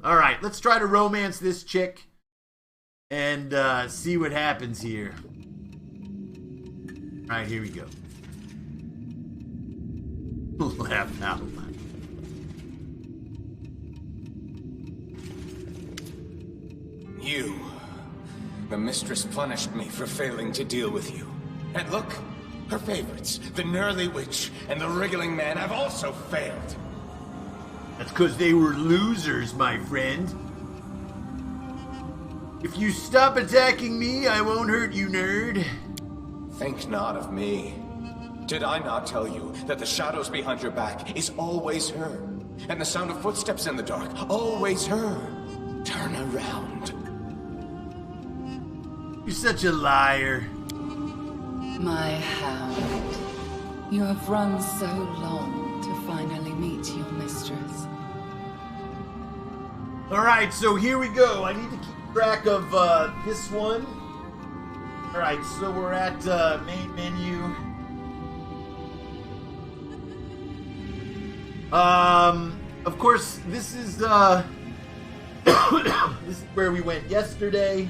All right, let's try to romance this chick and see what happens here. All right, here we go. Laugh out loud. You. The mistress punished me for failing to deal with you. And look, her favorites, the Gnurly Witch and the Wriggling Man, have also failed. That's because they were losers, my friend. If you stop attacking me, I won't hurt you, nerd. Think not of me. Did I not tell you that the shadows behind your back is always her? And the sound of footsteps in the dark, always her? Turn around. You're such a liar. My hound. You have run so long to finally meet your mistress. Alright, so here we go. I need to keep track of this one. Alright, so we're at main menu. Of course, this is this is where we went yesterday.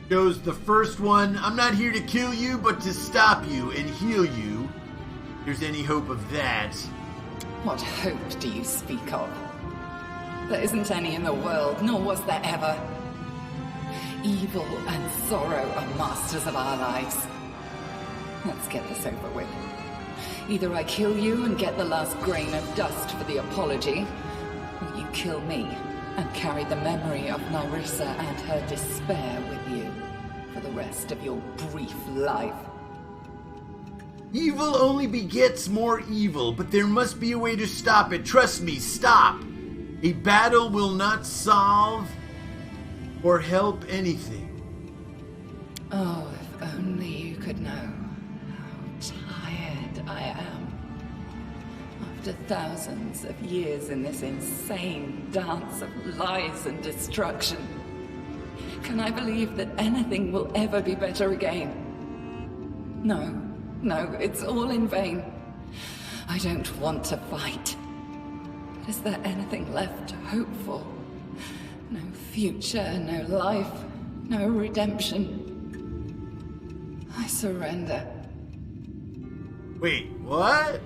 Shows the first one. I'm not here to kill you, but to stop you and heal you. If there's any hope of that. What hope do you speak of? There isn't any in the world, nor was there ever. Evil and sorrow are masters of our lives. Let's get this over with. Either I kill you and get the last grain of dust for the apology, or you kill me and carry the memory of Nyrissa and her despair with you for the rest of your brief life. Evil only begets more evil, but there must be a way to stop it. Trust me, stop! A battle will not solve or help anything. Oh, if only you could know how tired I am. After thousands of years in this insane dance of lies and destruction, can I believe that anything will ever be better again? No, it's all in vain. I don't want to fight. But is there anything left to hope for? No future, no life, no redemption. I surrender. Wait, what?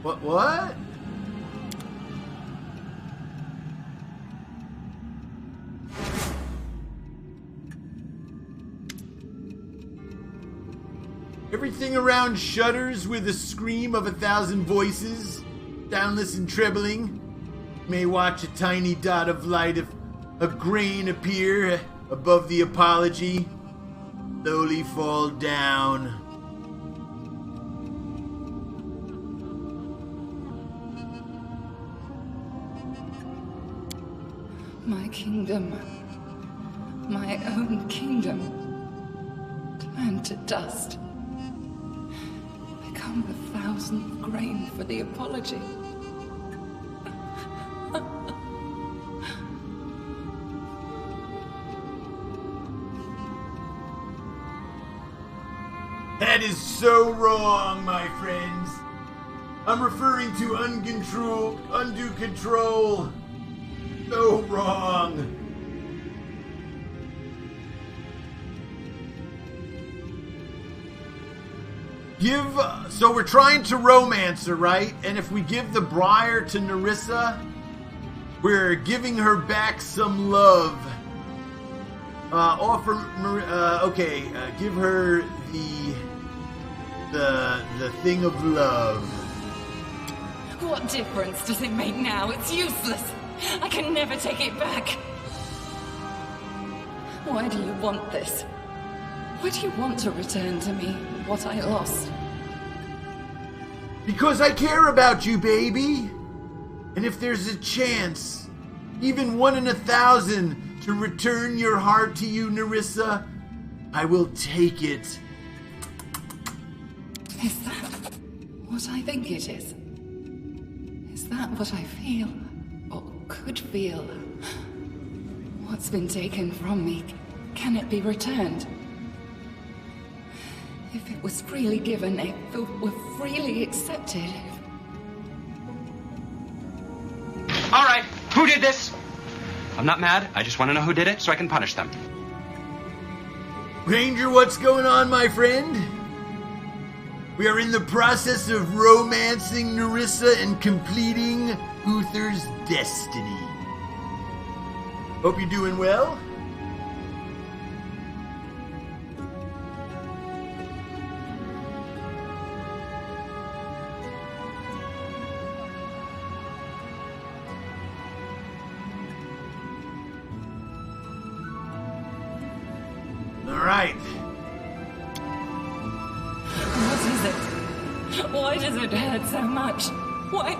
What? Everything around shudders with the scream of 1,000 voices, soundless and trebling. You may watch a tiny dot of light of a grain appear above the apology, slowly fall down. My kingdom, my own kingdom, turned to dust. Become the 1,000th grain for the apology. That is so wrong, my friends. I'm referring to uncontrolled, undue control. So wrong. So we're trying to romance her, right? And if we give the Briar to Nyrissa, we're giving her back some love. Give her the thing of love. What difference does it make now? It's useless. I can never take it back. Why do you want this? Why do you want to return to me what I lost? Because I care about you, baby. And if there's a chance, even 1 in 1,000, to return your heart to you, Nyrissa, I will take it. Is that what I think it is? Is that what I feel? Or could feel? What's been taken from me, can it be returned? If it was freely given, if it were freely accepted, did this? I'm not mad. I just want to know who did it so I can punish them. Ranger, what's going on, my friend? We are in the process of romancing Nyrissa and completing Euther's destiny. Hope you're doing well. All right. What is it? Why does it hurt so much? Why?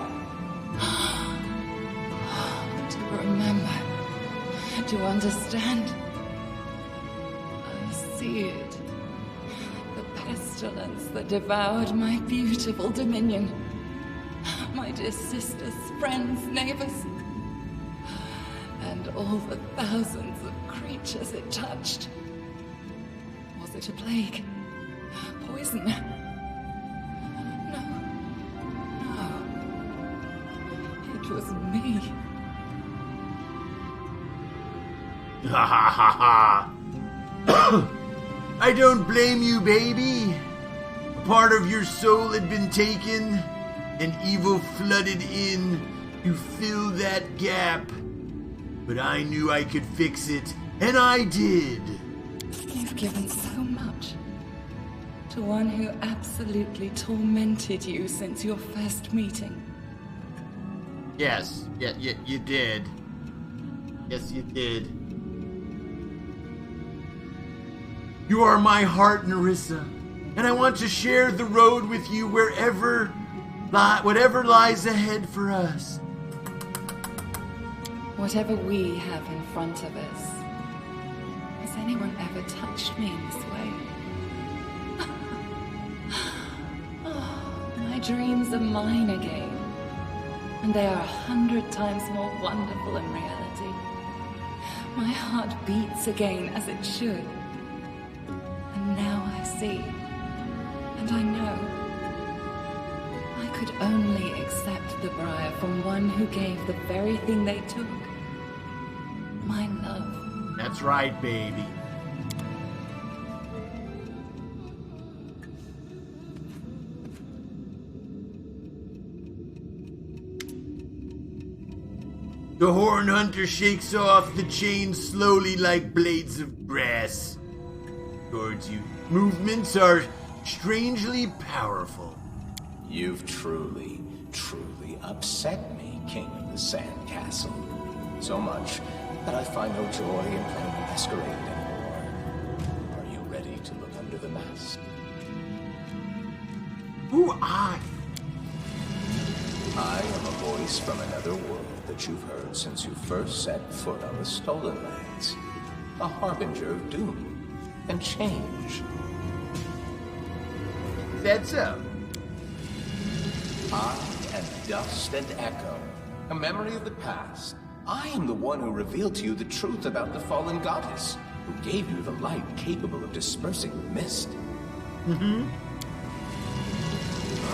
To remember. To understand. I see it. The pestilence that devoured my beautiful dominion. My dear sisters, friends, neighbors. And all the thousands of creatures it touched. Was it a plague? Poison? No. It was me. Ha ha ha ha. I don't blame you, baby. A part of your soul had been taken, and evil flooded in to fill that gap. But I knew I could fix it, and I did. You've given so much to one who absolutely tormented you since your first meeting. Yes, you did. Yes, you did. You are my heart, Nyrissa, and I want to share the road with you whatever lies ahead for us. Whatever we have in front of us. Has anyone ever touched me in this way? Oh, my dreams are mine again. And they are 100 times more wonderful in reality. My heart beats again as it should. And now I see. And I know. I could only accept the Briar from one who gave the very thing they took. My love. That's right, baby. The Horn Hunter shakes off the chains slowly like blades of grass towards you. Movements are strangely powerful. You've truly upset me, King of the Sandcastle. So much that I find no joy in playing the masquerade anymore. Are you ready to look under the mask? Who I? I am a voice from another world that you've heard since you first set foot on the Stolen Lands. A harbinger of doom and change. Is that so? I am dust and echo, a memory of the past. I am the one who revealed to you the truth about the fallen goddess, who gave you the light capable of dispersing the mist.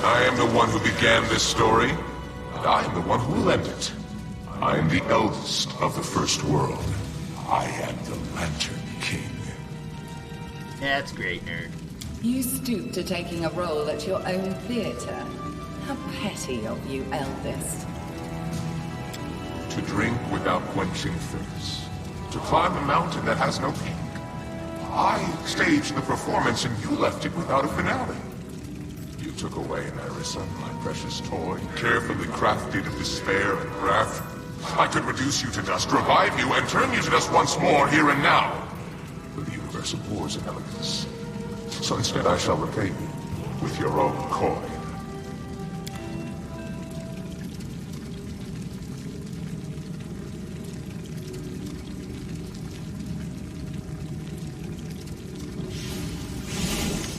I am the one who began this story, and I am the one who will end it. I am the eldest of the First World. I am the Lantern King. That's great, nerd. You stoop to taking a role at your own theater. How petty of you, eldest. To drink without quenching thirst. To climb a mountain that has no peak. I staged the performance and you left it without a finale. You took away Nyrissa, my precious toy, carefully crafted of despair and wrath. I could reduce you to dust, revive you, and turn you to dust once more, here and now. But the universe abhors an elegance. So instead I shall repay you with your own coin.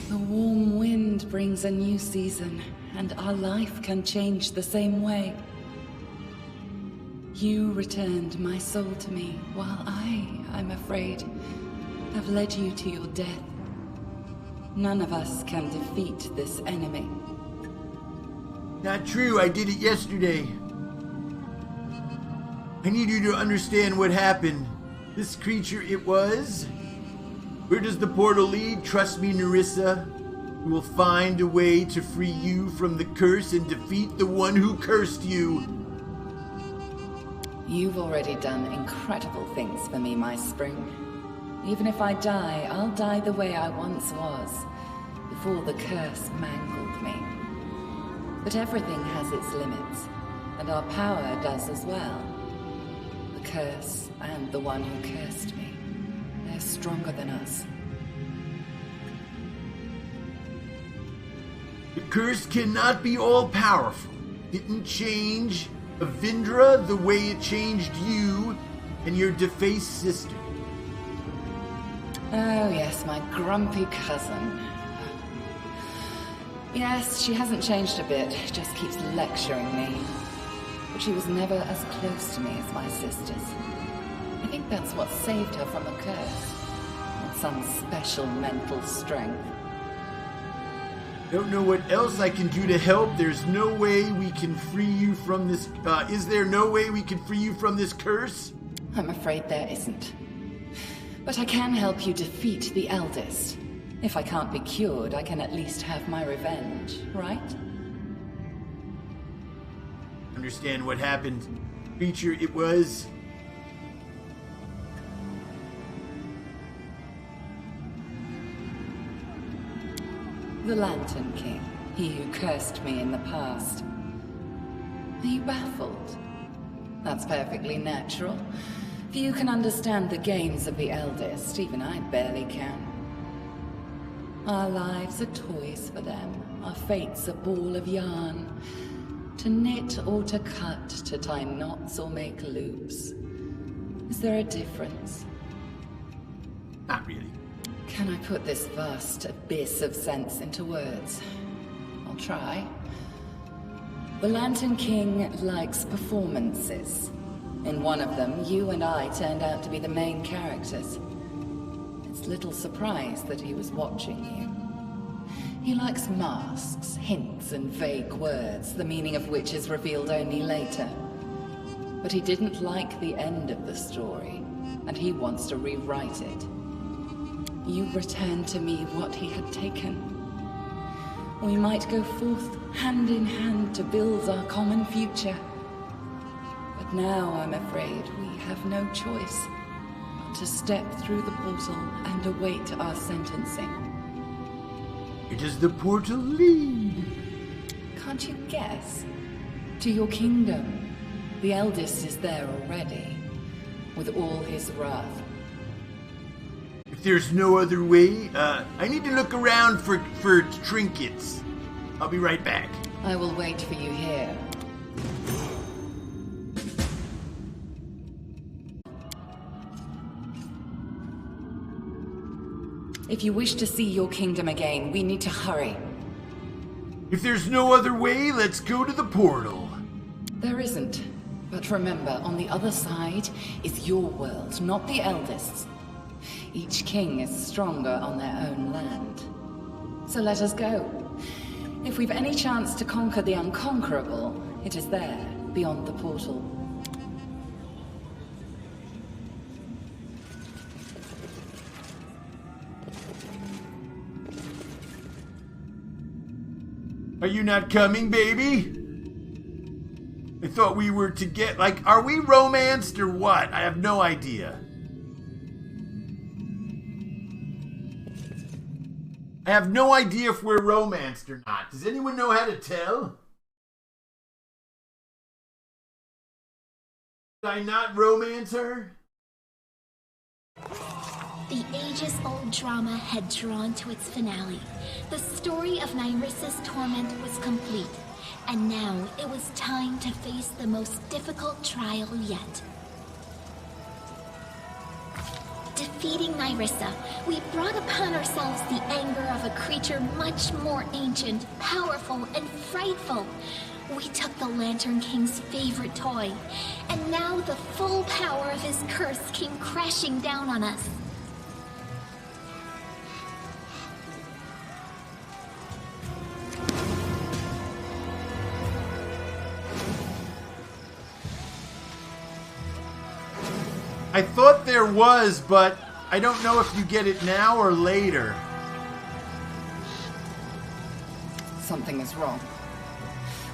The warm wind brings a new season, and our life can change the same way. You returned my soul to me, while I'm afraid, have led you to your death. None of us can defeat this enemy. Not true, I did it yesterday. I need you to understand what happened. This creature it was. Where does the portal lead? Trust me, Nyrissa. We will find a way to free you from the curse and defeat the one who cursed you. You've already done incredible things for me, my spring. Even if I die, I'll die the way I once was, before the curse mangled me. But everything has its limits, and our power does as well. The curse and the one who cursed me, they're stronger than us. The curse cannot be all-powerful. Didn't change Avindra the way it changed you and your defaced sister. Oh yes, my grumpy cousin. Yes, she hasn't changed a bit, just keeps lecturing me. But she was never as close to me as my sisters. I think that's what saved her from the curse. Not some special mental strength. Don't know what else I can do to help. There's no way we can free you from this. Is there no way we can free you from this curse? I'm afraid there isn't. But I can help you defeat the eldest. If I can't be cured, I can at least have my revenge, right? Understand what happened. Creature it was. The Lantern King, he who cursed me in the past. Are you baffled? That's perfectly natural. Few can understand the games of the eldest, even I barely can. Our lives are toys for them, our fate's a ball of yarn. To knit or to cut, to tie knots or make loops. Is there a difference? Not really. Can I put this vast abyss of sense into words? I'll try. The Lantern King likes performances. In one of them, you and I turned out to be the main characters. It's little surprise that he was watching you. He likes masks, hints, and vague words, the meaning of which is revealed only later. But he didn't like the end of the story, and he wants to rewrite it. You returned to me what he had taken. We might go forth hand in hand to build our common future. But now I'm afraid we have no choice but to step through the portal and await our sentencing. Where does the portal lead? Can't you guess? To your kingdom. The eldest is there already, with all his wrath. If there's no other way, I need to look around for trinkets. I'll be right back. I will wait for you here. If you wish to see your kingdom again, we need to hurry. If there's no other way, let's go to the portal. There isn't. But remember, on the other side is your world, not the eldest's. Each king is stronger on their own land. So let us go. If we've any chance to conquer the unconquerable, it is there, beyond the portal. Are you not coming, baby? I thought we were to get, like, are we romanced or what? I have no idea. I have no idea if we're romanced or not. Does anyone know how to tell? Did I not romance her? The ages-old drama had drawn to its finale. The story of Nyrissa's torment was complete, and now it was time to face the most difficult trial yet. Defeating Nyrissa, we brought upon ourselves the anger of a creature much more ancient, powerful, and frightful. We took the Lantern King's favorite toy, and now the full power of his curse came crashing down on us. I thought there was, but I don't know if you get it now or later. Something is wrong.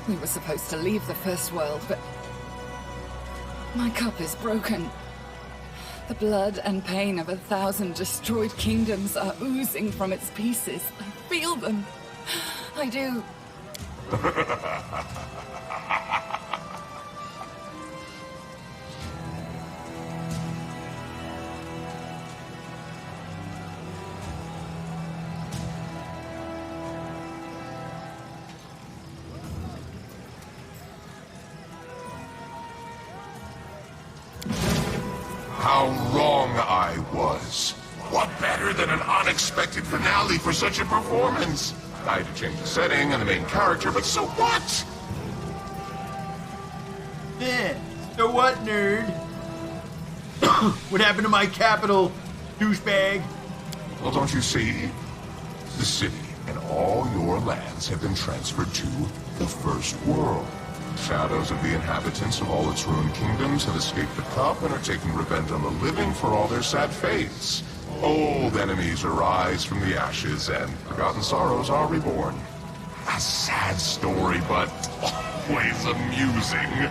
We were supposed to leave the First World, but my cup is broken. The blood and pain of 1,000 destroyed kingdoms are oozing from its pieces. I feel them. I do. How wrong I was. What better than an unexpected finale for such a performance? I had to change the setting and the main character, but so what? Yeah, so what, nerd? What happened to my capital, douchebag? Well, don't you see? The city and all your lands have been transferred to the First World. Shadows of the inhabitants of all its ruined kingdoms have escaped the cup and are taking revenge on the living for all their sad fates. Old enemies arise from the ashes, and forgotten sorrows are reborn. A sad story, but always amusing.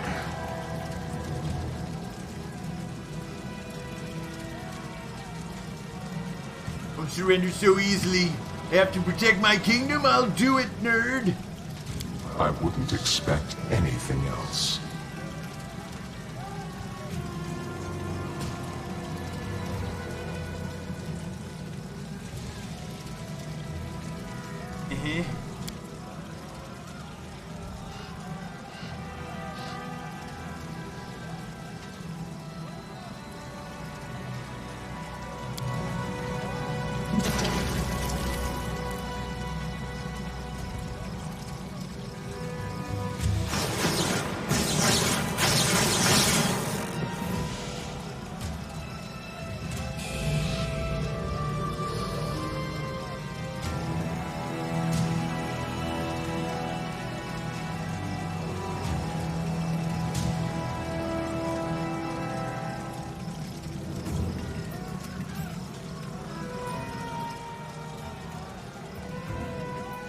Don't surrender so easily. I have to protect my kingdom, I'll do it, nerd. I wouldn't expect anything else.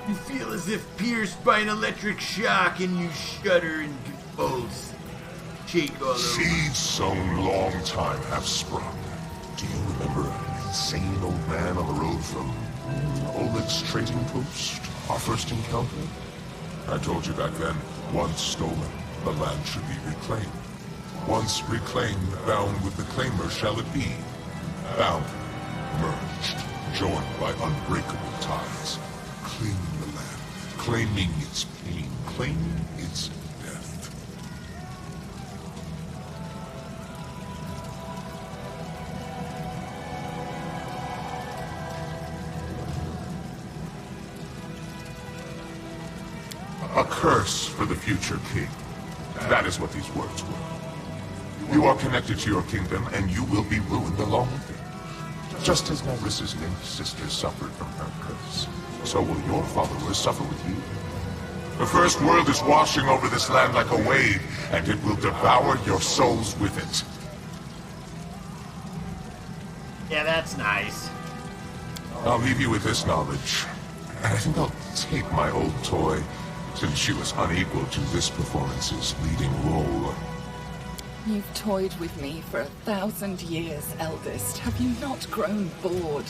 You feel as if pierced by an electric shock and you shudder and convulse. Shake all over. Seeds sown long time have sprung. Do you remember an insane old man on the road from Oleg's trading post? Our first encounter? I told you back then, once stolen, the land should be reclaimed. Once reclaimed, bound with the claimer shall it be. Bound, merged, joined by unbreakable ties. Claiming the land, claiming its pain, claiming its death. A curse for the future king. That is what these words were. You are connected to your kingdom, and you will be ruined along with it. Just as Nyrissa's named sister suffered from her curse, so will your followers suffer with you. The First World is washing over this land like a wave, and it will devour your souls with it. Yeah, that's nice. I'll leave you with this knowledge. And I think I'll take my old toy, since she was unequal to this performance's leading role. You've toyed with me for 1,000 years, eldest. Have you not grown bored?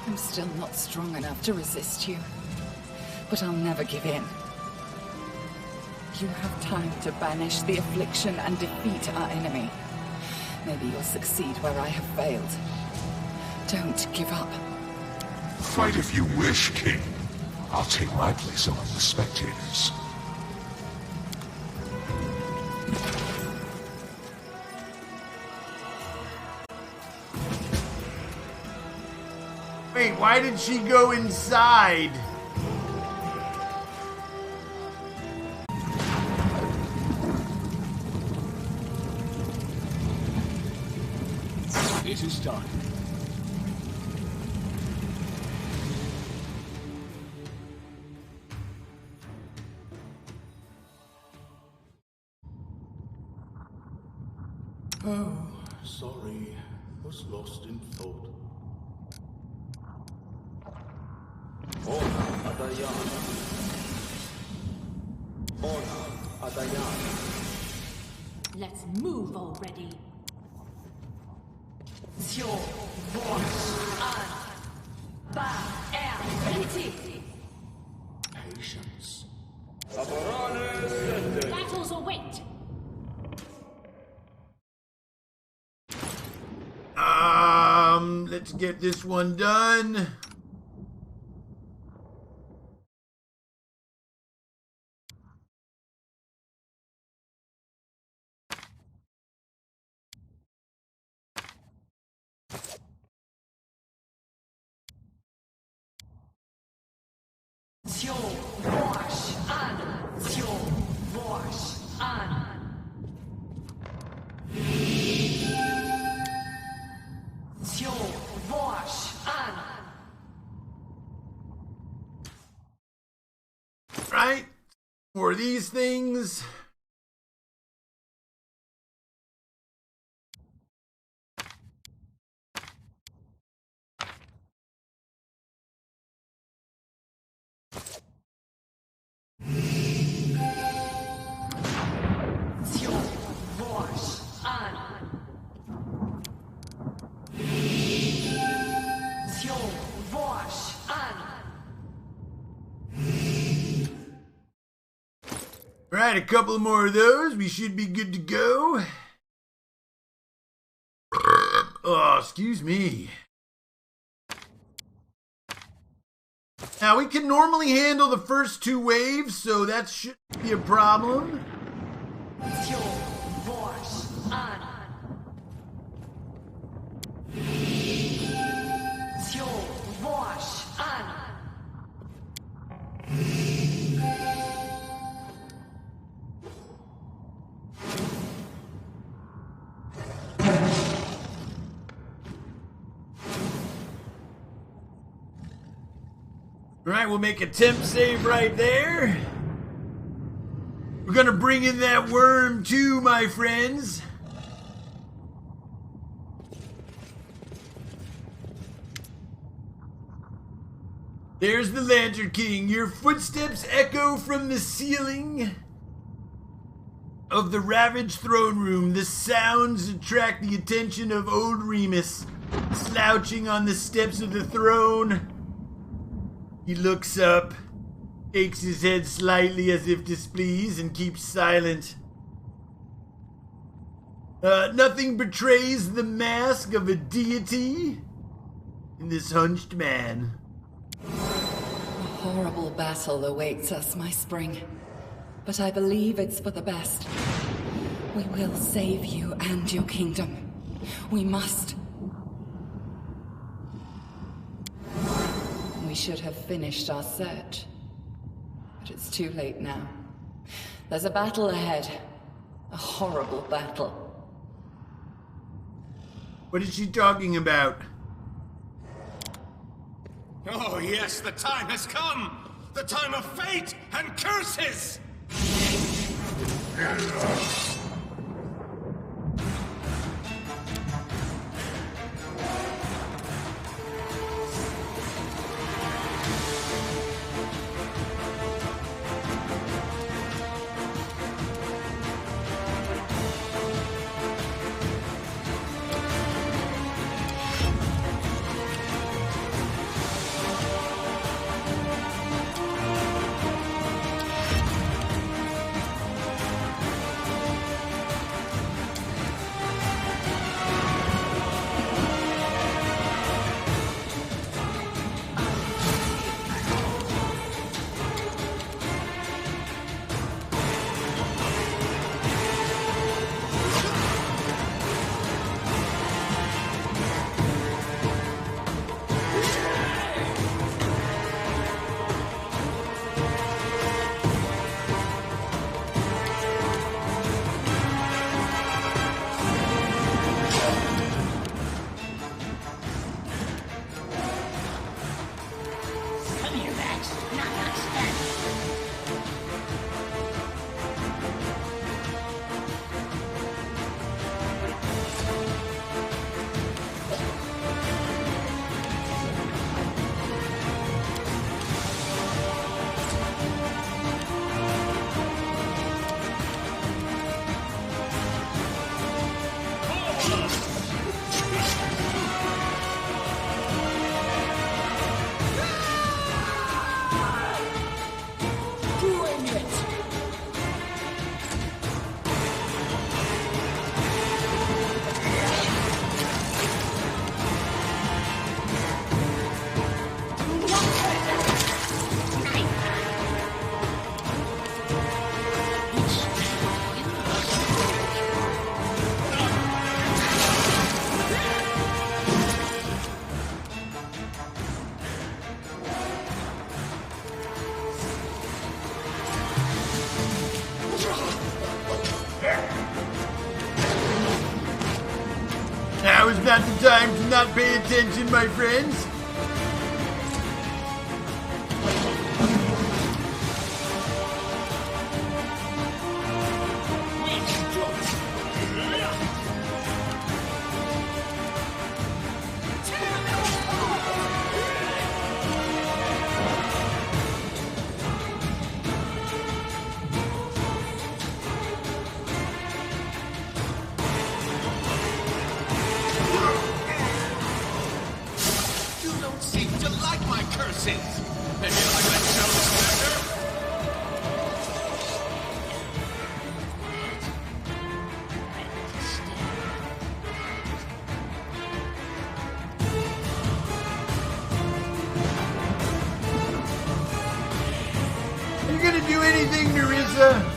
I'm still not strong enough to resist you, but I'll never give in. You have time to banish the affliction and defeat our enemy. Maybe you'll succeed where I have failed. Don't give up. Fight if you wish, King. I'll take my place among the spectators. Wait, why did she go inside? It is done. Oh, sorry. Was lost in thought. Ona Adayana. Ona Adayana. Let's move already. Patience. Battles await. Let's get this one done. Right? For these things. Alright, a couple more of those. We should be good to go. Oh, excuse me. Now, we can normally handle the first two waves, so that shouldn't be a problem. Alright, we'll make a temp save right there. We're gonna bring in that worm too, my friends. There's the Lantern King. Your footsteps echo from the ceiling of the ravaged throne room. The sounds attract the attention of old Remus, slouching on the steps of the throne. He looks up, shakes his head slightly as if displeased, and keeps silent. Nothing betrays the mask of a deity in this hunched man. A horrible battle awaits us, my spring. But I believe it's for the best. We will save you and your kingdom. We must. We should have finished our search. But it's too late now. There's a battle ahead. A horrible battle. What is she talking about? Oh yes, the time has come! The time of fate and curses! Now is not the time to not pay attention, my friends. You gonna do anything, Nyrissa?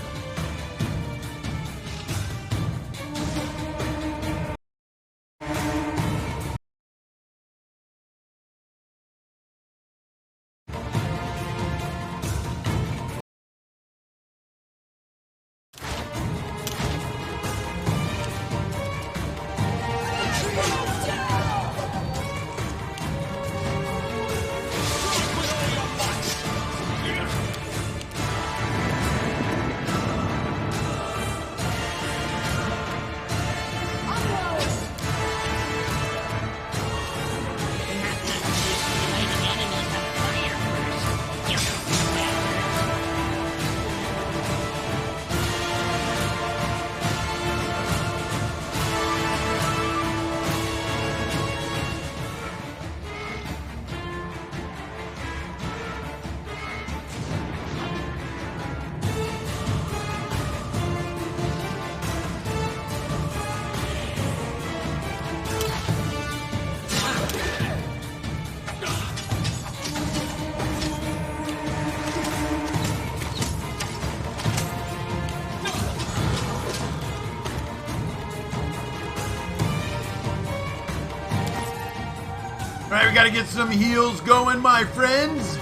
Alright, we gotta get some heals going, my friends.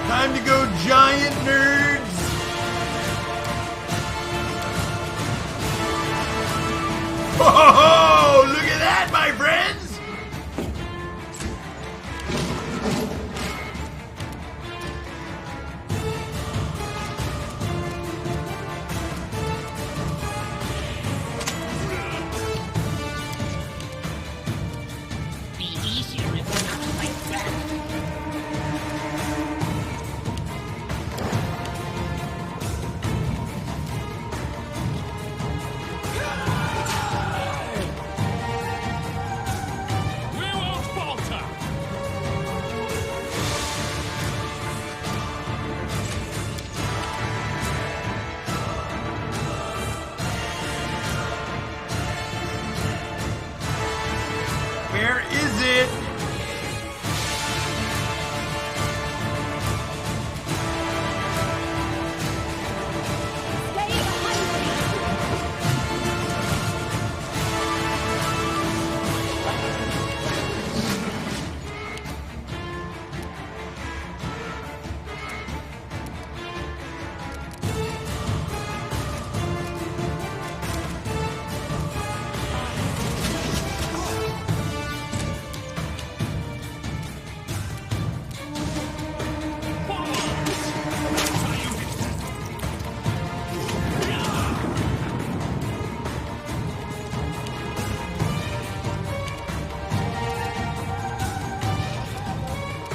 Time to go, giant nerds. Oh, look at that, my friends! Be easier if we're not like that. Where is it?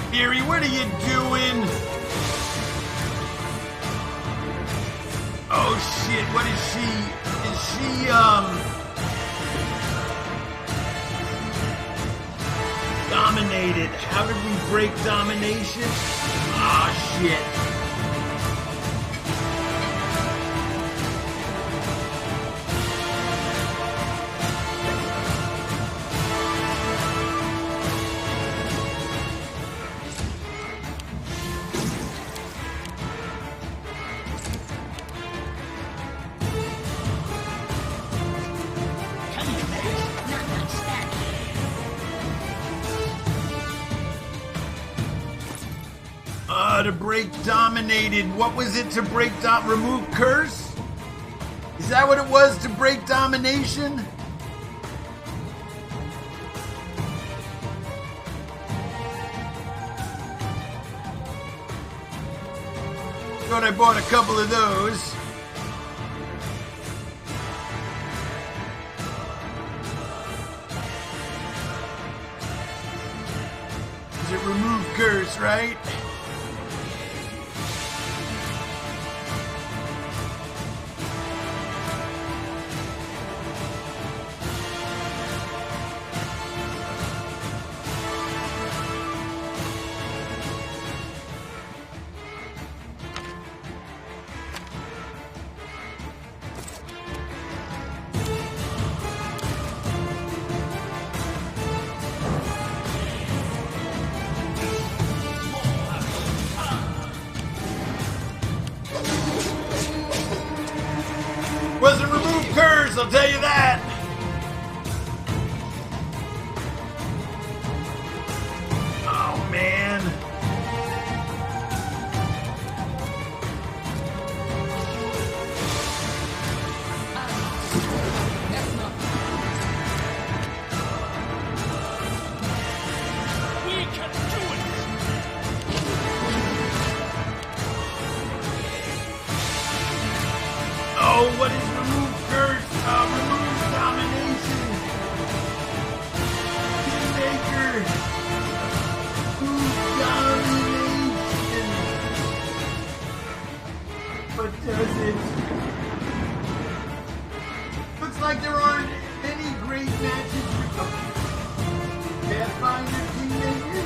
Fury, what are you doing? Oh shit, what is she? Is she, dominated? How did we break domination? Ah, shit. To break dominated. What was it to break remove curse? Is that what it was to break domination? Thought I bought a couple of those. Is it remove curse, right? Wasn't remove curse, I'll tell you that. Oh man. We can do it! Oh, what is remove curse? Remove domination. Kingmaker. Remove domination. What does it? Looks like there aren't any great matches for Pathfinder Kingmaker.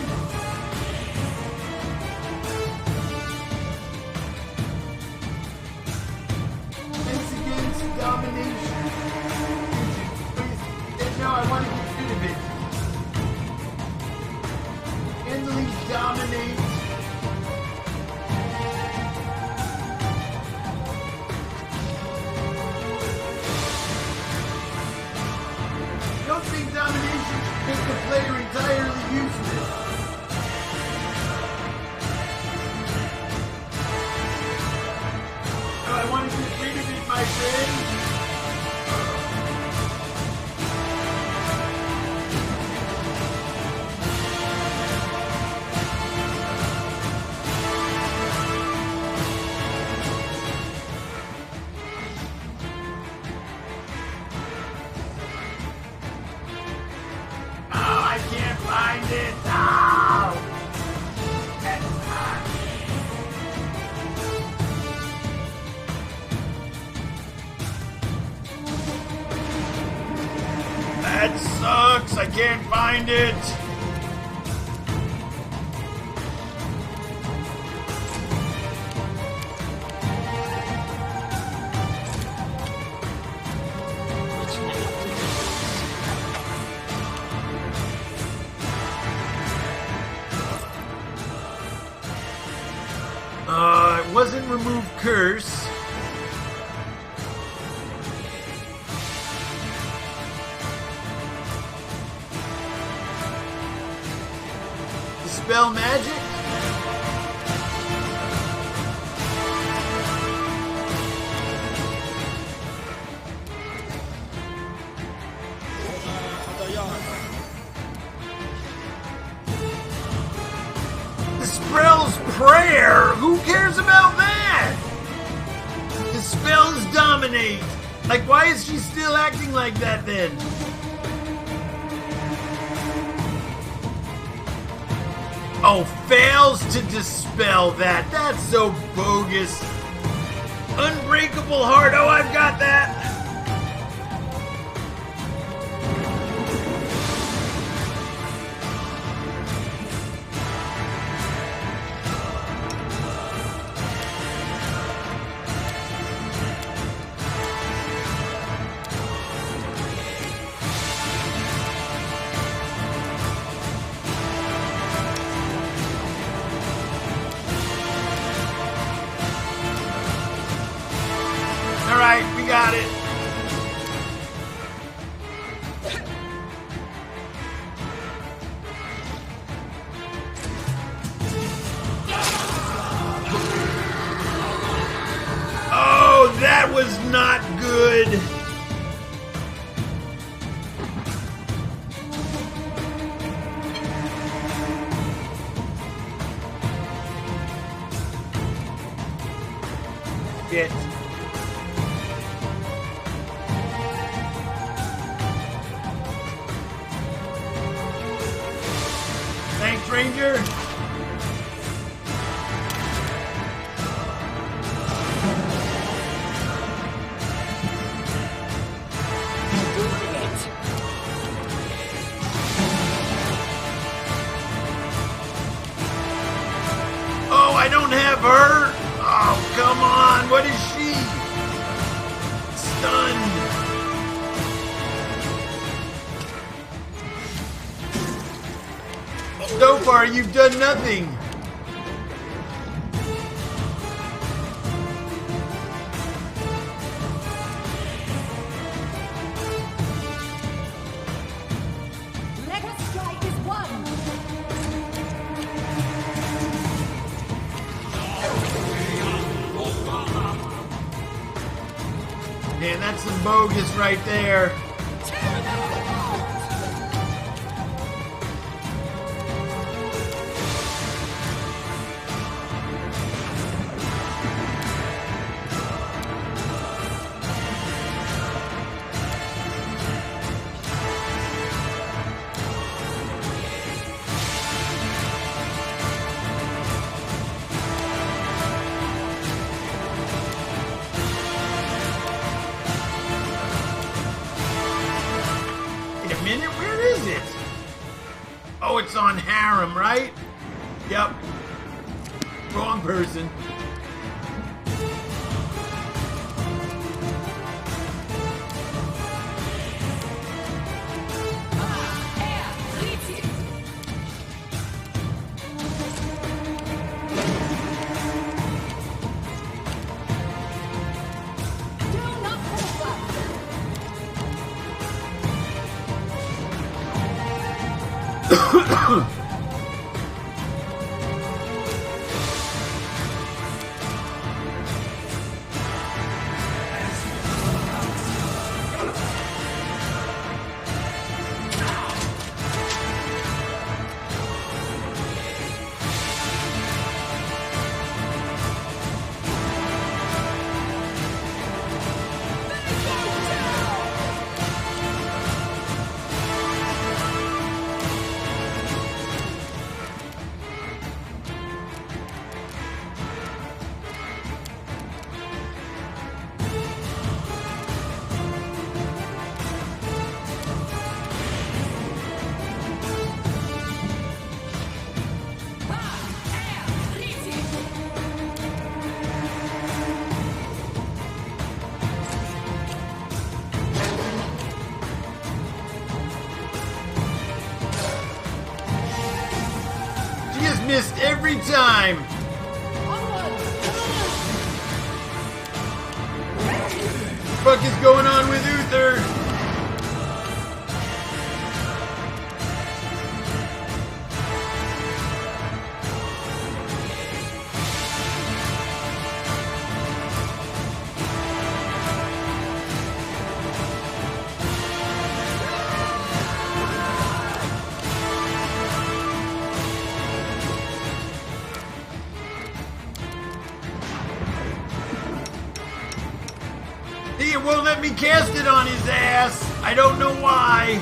Domination. No, I want to get rid of it. Handling dominate. I don't think domination should make the player entirely useless. No, I want to get rid of it, my friend. That sucks. I can't find it. It wasn't remove curse. Dispel magic? Dispel's prayer? Who cares about that? Dispels dominate. Like, why is she still acting like that then? Oh, fails to dispel that. That's so bogus. Unbreakable heart. Oh, I've got that. Alright, we got it. was not good. Shit. Thanks, Ranger. Oh, I don't have her. Oh, come on. What is she? Stunned. So far, you've done nothing. Mega Strike is won! Man, that's some bogus right there. Oh, it's on Harem, right? Yep. Wrong person. Missed every time. What the fuck is going on with Euther? It won't let me cast it on his ass. I don't know why.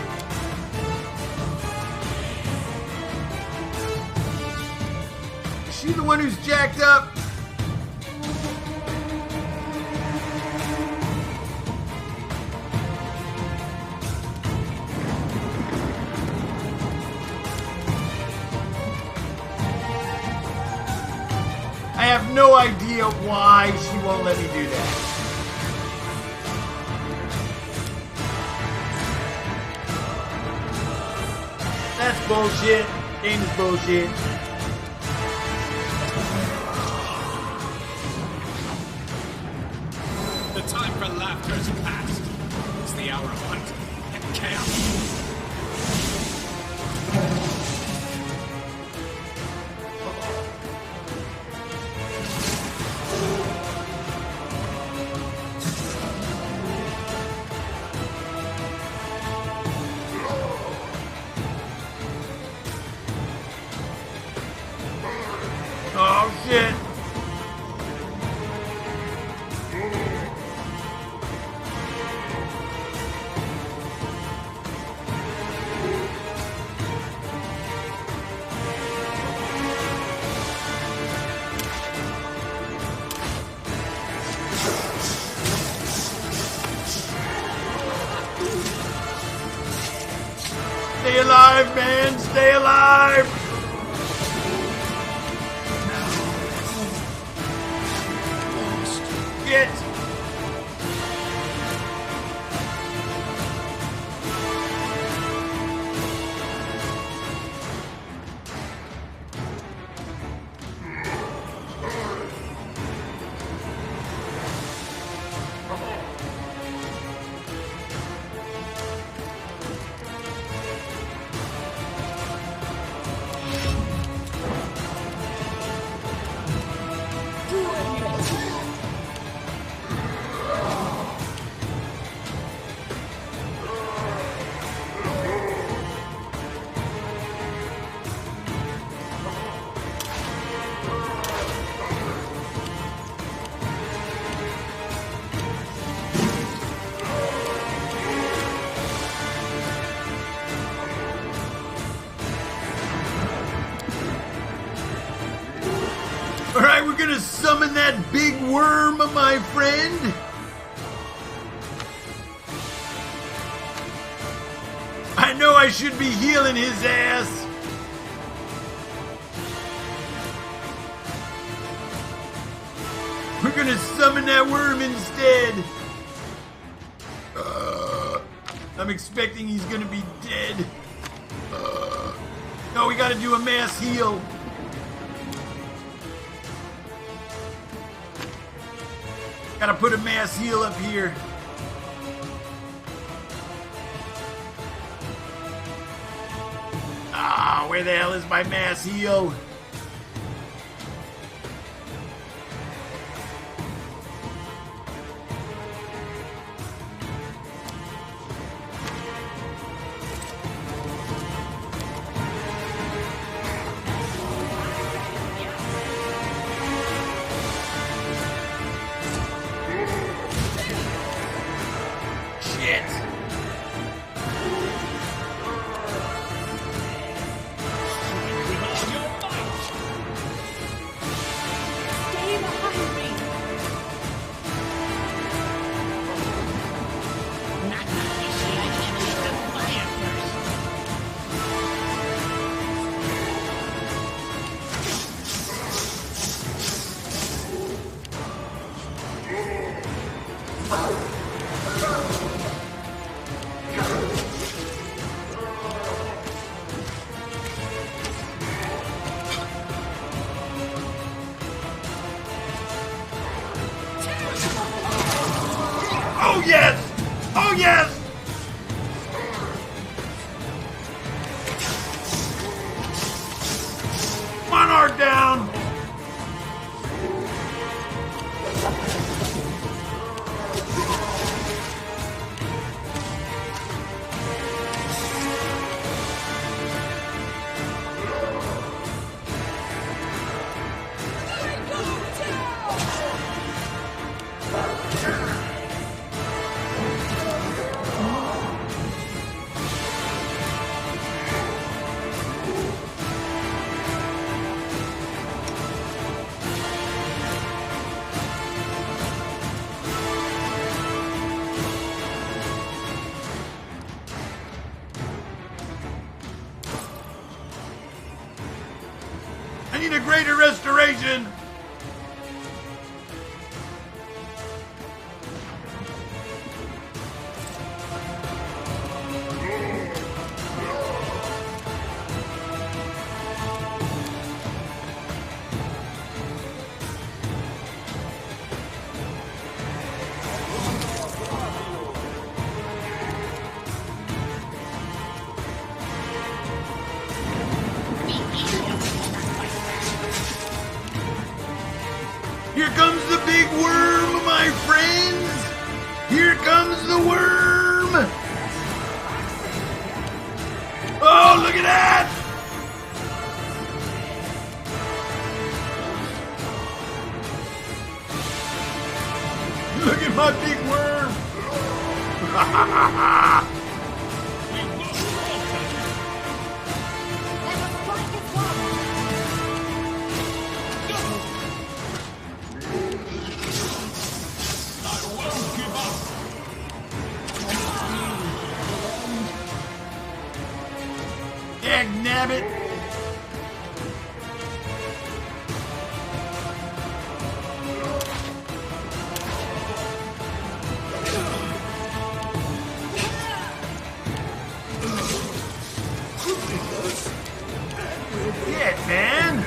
Is she the one who's jacked up? I have no idea why she won't let me do that. That's bullshit. Game is bullshit. The time for laughter is past. It's the hour of hunting and chaos. alive, man! Stay alive! Get! Alright, we're gonna summon that big worm, my friend. I know I should be healing his ass. We're gonna summon that worm instead. I'm expecting he's gonna be dead. No, we gotta do a mass heal. Gotta put a mass heal up here. Ah, where the hell is my mass heal? Oh yes! Oh yes! Monarch down! I need a greater restoration! Here comes the big worm, my friends! Here comes the worm! Oh, look at that! Look at my big worm! nabbit. Shit, man.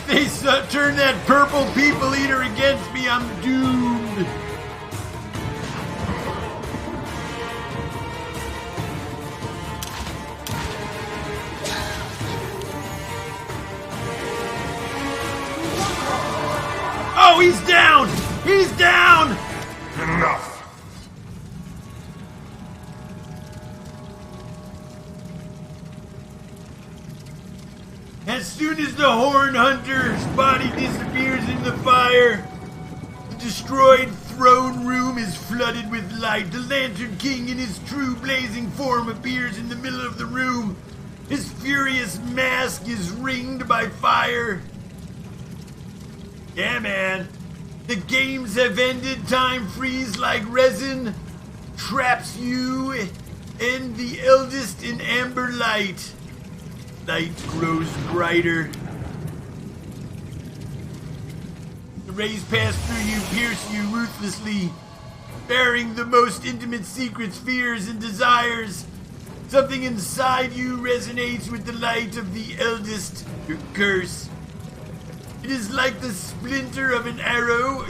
They turn that purple people eater against me, I'm doomed. Oh, he's down! He's down! Enough! As soon as the Horn Hunter's body disappears in the fire, the destroyed throne room is flooded with light. The Lantern King in his true blazing form appears in the middle of the room. His furious mask is ringed by fire. Yeah, man. The games have ended. Time frees like resin. Traps you and the eldest in amber light. Light grows brighter. The rays pass through you, pierce you ruthlessly, bearing the most intimate secrets, fears, and desires. Something inside you resonates with the light of the eldest, your curse. It is like the splinter of an arrow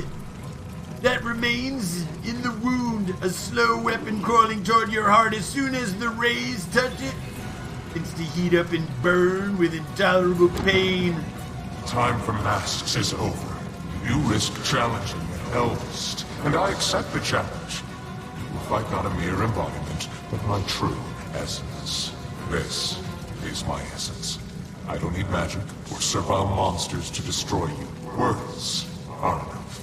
that remains in the wound, a slow weapon crawling toward your heart. As soon as the rays touch it, it's to heat up and burn with intolerable pain. Time for masks is over. You risk challenging the eldest, and I accept the challenge. You fight not a mere embodiment, but my true essence. This is my essence. I don't need magic or servile monsters to destroy you. Words are enough.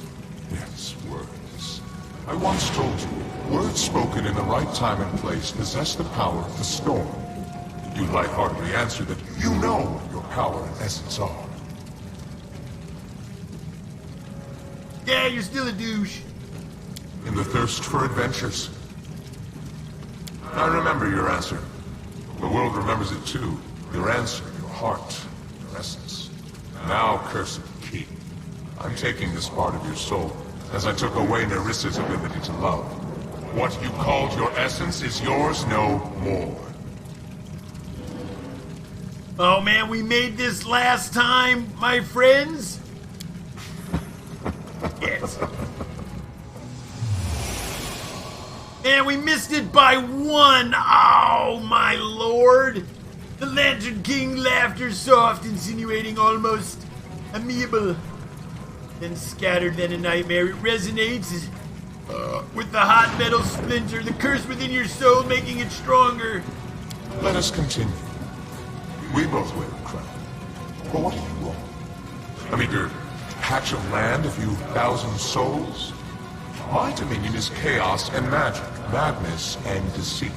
Yes, words. I once told you, words spoken in the right time and place possess the power of the storm. You lightheartedly answer that you know what your power and essence are. Yeah, you're still a douche. In the thirst for adventures. I remember your answer. The world remembers it too. Your answer, your heart, your essence. Now, cursed king, I'm taking this part of your soul, as I took away Nyrissa's ability to love. What you called your essence is yours no more. Oh man, we made this last time, my friends. Yes. And we missed it by one. Oh, my lord. The Lantern King laughter soft, insinuating, almost amiable. Then scattered, then a nightmare. It resonates with the hot metal splinter, the curse within your soul, making it stronger. Let us continue. We both wear a crown. But what do you want? A meager patch of land, a few thousand souls? My dominion is chaos and magic, madness and deceit.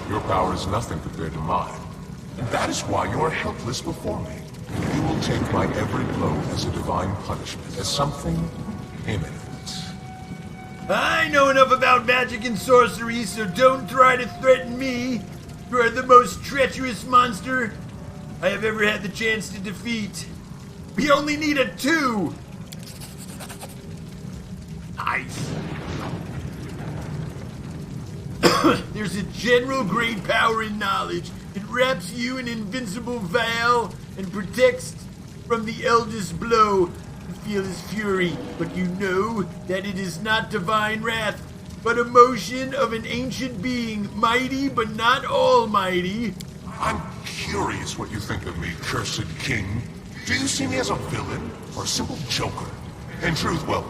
Your power is nothing compared to mine. And that is why you are helpless before me. You will take my every blow as a divine punishment, as something imminent. I know enough about magic and sorcery, so don't try to threaten me. You are the most treacherous monster I have ever had the chance to defeat. We only need a 2. Nice. There's a general great power in knowledge. It wraps you in invincible veil and protects from the eldest blow. You feel his fury, but you know that it is not divine wrath, but a motion of an ancient being, mighty but not almighty. I'm curious what you think of me, cursed king. Do you see me as a villain or a simple joker? In truth, well,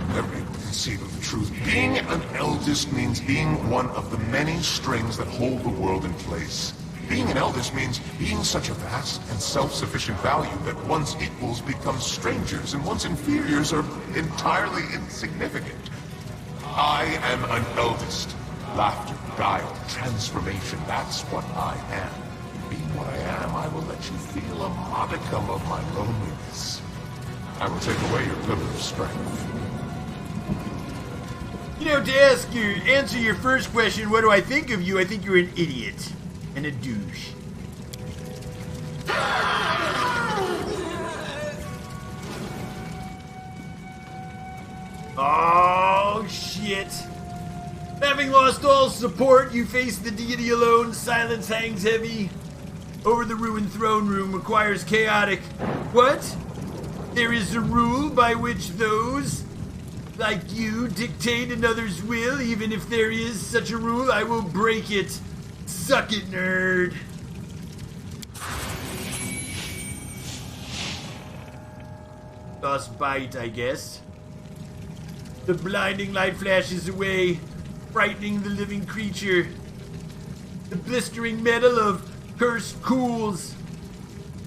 never able to conceive of the truth. Being an eldest means being one of the many strings that hold the world in place. Being an eldest means being such a vast and self-sufficient value that one's equals become strangers and one's inferiors are entirely insignificant. I am an eldest. Laughter, guile, transformation, that's what I am. Being what I am, I will let you feel a modicum of my loneliness. I will take away your pillar of strength. You know, to answer your first question, what do I think of you? I think you're an idiot and a douche. Oh, shit. Having lost all support, you face the deity alone. Silence hangs heavy over the ruined throne room. Requires chaotic. What? There is a rule by which those like you dictate another's will. Even if there is such a rule, I will break it. Suck it, nerd. Lost bite, I guess. The blinding light flashes away, frightening the living creature. The blistering metal of curse cools.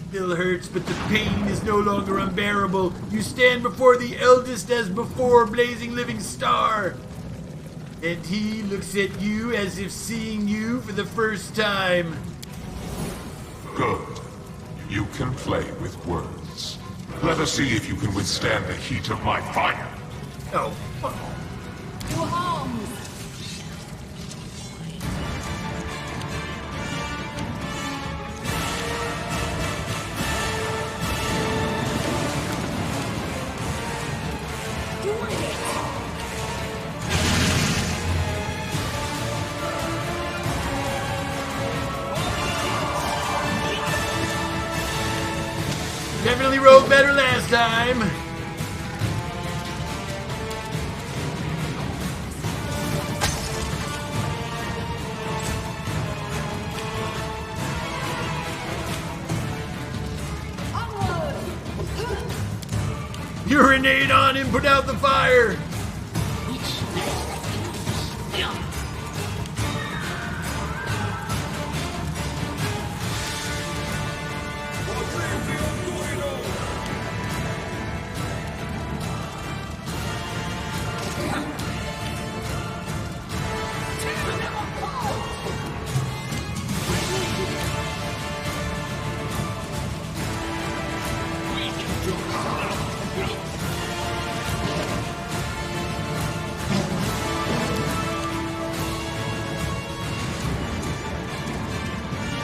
Still hurts, but the pain is no longer unbearable. You stand before the eldest as before, blazing living star. And he looks at you as if seeing you for the first time. Good. You can play with words. Let us see if you can withstand the heat of my fire. Oh, fuck. Your arms! Definitely rolled better last time. Urinate on him, put out the fire.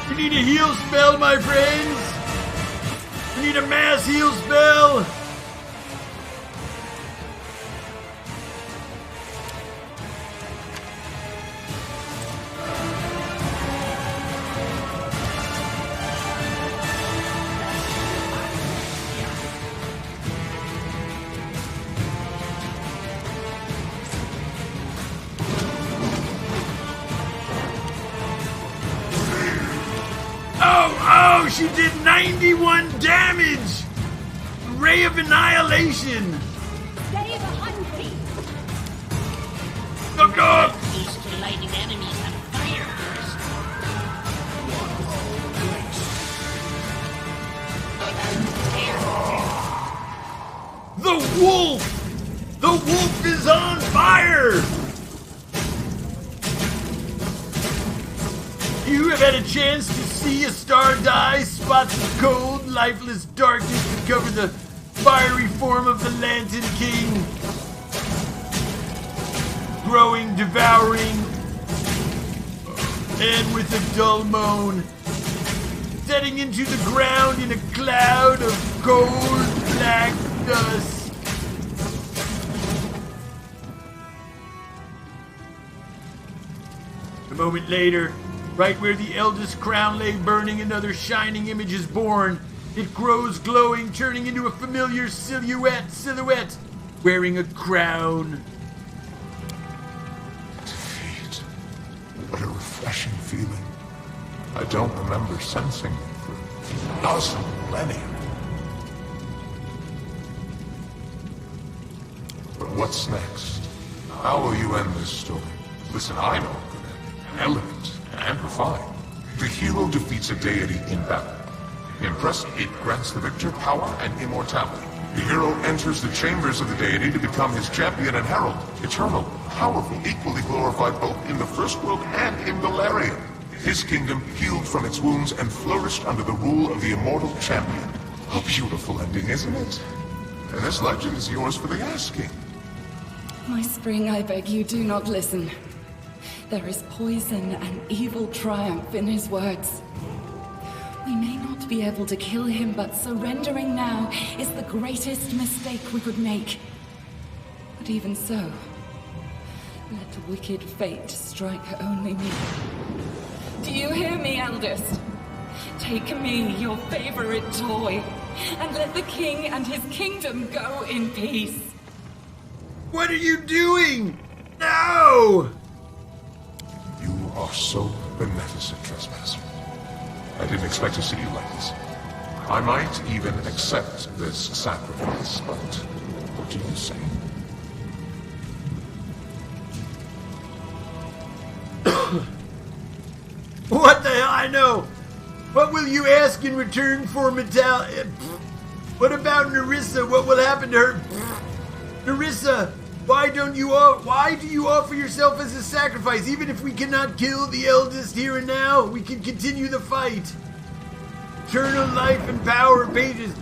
We need a heal spell, my friends. We need a mass heal spell. Oh, she did 91 damage! Ray of Annihilation! Save 100! Fuck off! Used to lighting enemies on fire first. The wolf! The wolf is on fire! You have had a chance to see a star die, spots of cold, lifeless darkness that cover the fiery form of the Lantern King. Growing, devouring, and with a dull moan, setting into the ground in a cloud of cold black dust. moment later, right where the eldest crown lay burning, another shining image is born. It grows glowing, turning into a familiar silhouette, wearing a crown. Defeat. What a refreshing feeling. I don't remember sensing it for a dozen millennia. But what's next? How will you end this story? Listen, I know a good ending. Elegant and refined. The hero defeats a deity in battle. Impressive, it grants the victor power and immortality. The hero enters the chambers of the deity to become his champion and herald. Eternal, powerful, equally glorified both in the first world and in Galarian. His kingdom healed from its wounds and flourished under the rule of the immortal champion. A beautiful ending, isn't it? And this legend is yours for the asking. My spring, I beg you, do not listen. There is poison and evil triumph in his words. We may not be able to kill him, but surrendering now is the greatest mistake we could make. But even so, let wicked fate strike only me. Do you hear me, eldest? Take me, your favorite toy, and let the king and his kingdom go in peace. What are you doing? No! You are so beneficent, trespasser. I didn't expect to see you like this. I might even accept this sacrifice, but what do you say? What the hell? I know! What will you ask in return for Metal? What about Nyrissa? What will happen to her? Nyrissa, why do you offer yourself as a sacrifice? Even if we cannot kill the eldest here and now, we can continue the fight. Eternal life and power pages.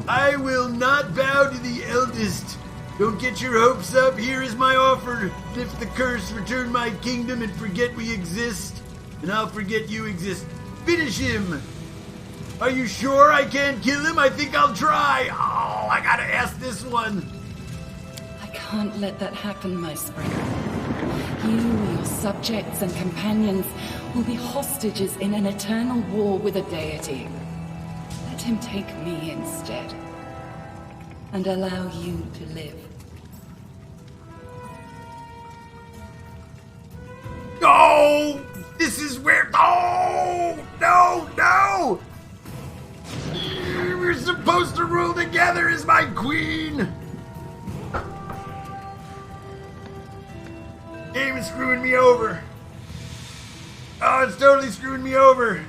I will not bow to the eldest. Don't get your hopes up. Here is my offer. Lift the curse, return my kingdom, and forget we exist. And I'll forget you exist. Finish him. Are you sure I can't kill him? I think I'll try. Oh, I gotta ask this one. I can't let that happen, my spring. You, your subjects and companions, will be hostages in an eternal war with a deity. Let him take me instead, and allow you to live. No! This is where... Oh! No! No! We're supposed to rule together as my queen! Game is screwing me over. Oh, it's totally screwing me over.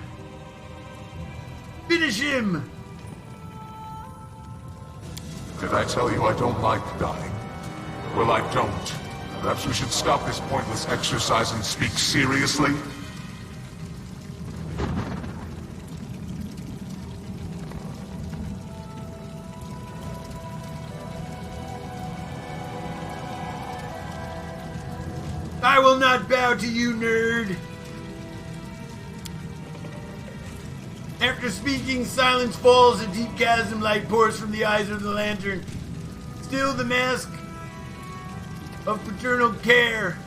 Finish him! Did I tell you I don't like dying? Well, I don't. Perhaps we should stop this pointless exercise and speak seriously? I will not bow to you, nerd. After speaking, silence falls, a deep chasm light pours from the eyes of the lantern. Still the mask of paternal care,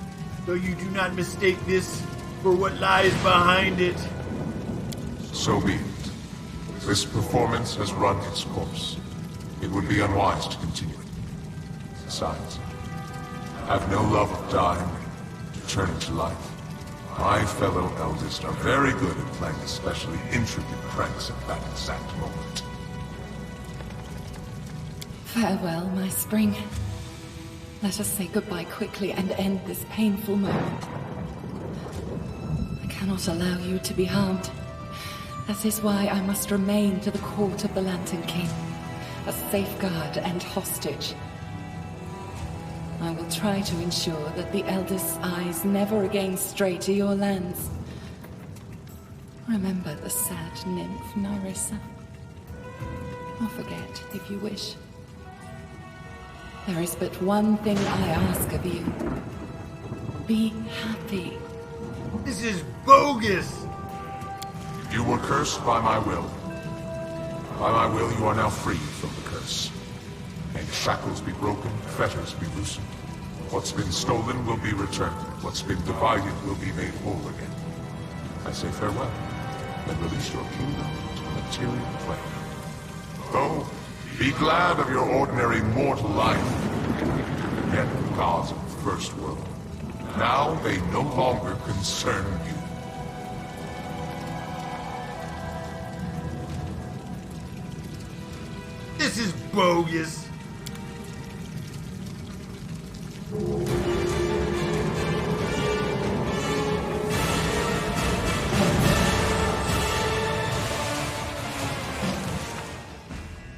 though you do not mistake this for what lies behind it. So be it. This performance has run its course. It would be unwise to continue it. Besides, I have no love of dying, returning to life. My fellow eldest are very good at playing especially intricate pranks at that exact moment. Farewell, my spring. Let us say goodbye quickly and end this painful moment. I cannot allow you to be harmed. That is why I must remain to the court of the Lantern King, a safeguard and hostage. I will try to ensure that the eldest's eyes never again stray to your lands. Remember the sad nymph, Nyrissa. Or forget, if you wish. There is but one thing I ask of you. Be happy. This is bogus! You were cursed by my will. By my will, you are now free from the curse. May the shackles be broken, fetters be loosened. What's been stolen will be returned. What's been divided will be made whole again. I say farewell, and release your kingdom to the material plane. Go, be glad of your ordinary mortal life, and forget the gods of the First World. Now they no longer concern you. This is bogus.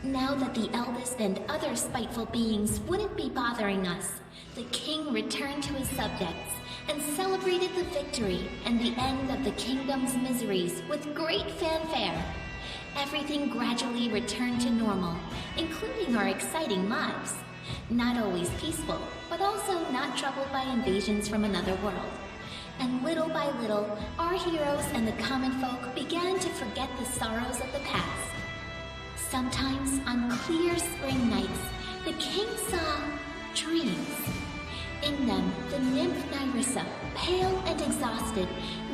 Now that the eldest and other spiteful beings wouldn't be bothering us, the king returned to his subjects and celebrated the victory and the end of the kingdom's miseries with great fanfare. Everything gradually returned to normal, including our exciting lives. Not always peaceful, but also not troubled by invasions from another world. And little by little, our heroes and the common folk began to forget the sorrows of the past. Sometimes, on clear spring nights, the king saw dreams. In them, the nymph Nyrissa, pale and exhausted,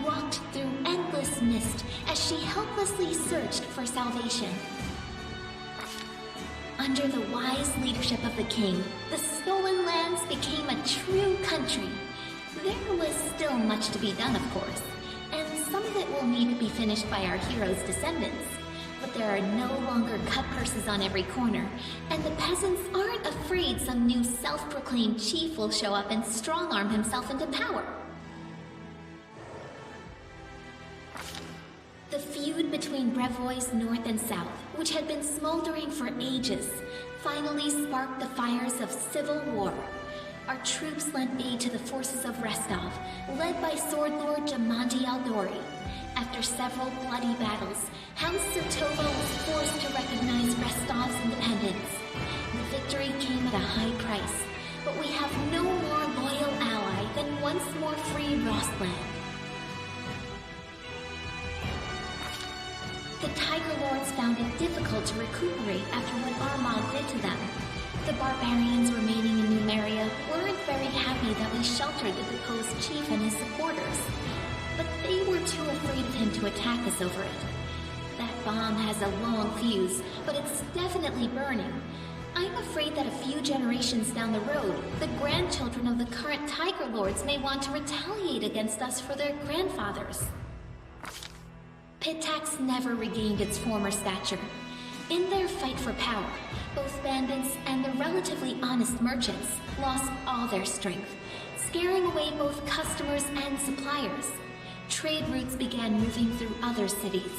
walked through endless mist as she helplessly searched for salvation. Under the wise leadership of the king, the stolen lands became a true country. There was still much to be done, of course, and some of it will need to be finished by our heroes' descendants. But there are no longer cut purses on every corner, and the peasants aren't afraid some new self-proclaimed chief will show up and strong-arm himself into power. The feud between Brevois North and South, which had been smoldering for ages, finally sparked the fires of civil war. Our troops lent aid to the forces of Restov, led by Sword Lord Jamanti Aldori. After several bloody battles, House Sirtova was forced to recognize Restov's independence. The victory came at a high price, but we have no more loyal ally than once more free Rostland. The Tiger Lords found it difficult to recuperate after what Armagh did to them. The barbarians remaining in Numeria weren't very happy that we sheltered the deposed chief and his supporters, but they were too afraid of him to attack us over it. That bomb has a long fuse, but it's definitely burning. I'm afraid that a few generations down the road, the grandchildren of the current Tiger Lords may want to retaliate against us for their grandfathers. Pitax never regained its former stature. In their fight for power, both bandits and the relatively honest merchants lost all their strength, scaring away both customers and suppliers. Trade routes began moving through other cities.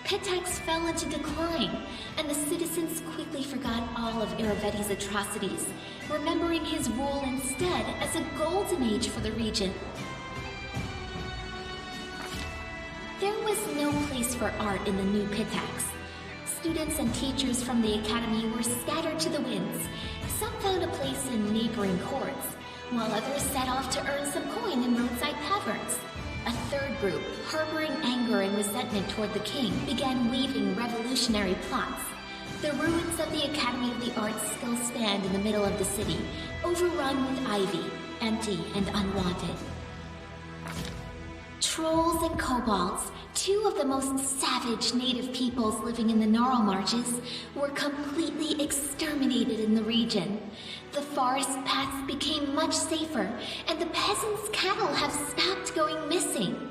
Pitax fell into decline, and the citizens quickly forgot all of Iravetti's atrocities, remembering his rule instead as a golden age for the region. There was no place for art in the new Pitax. Students and teachers from the academy were scattered to the winds. Some found a place in neighboring courts, while others set off to earn some coin in roadside taverns. A third group, harboring anger and resentment toward the king, began weaving revolutionary plots. The ruins of the Academy of the Arts still stand in the middle of the city, overrun with ivy, empty and unwanted. Trolls and kobolds, two of the most savage native peoples living in the Gnarl Marches, were completely exterminated in the region. The forest paths became much safer, and the peasants' cattle have stopped going missing.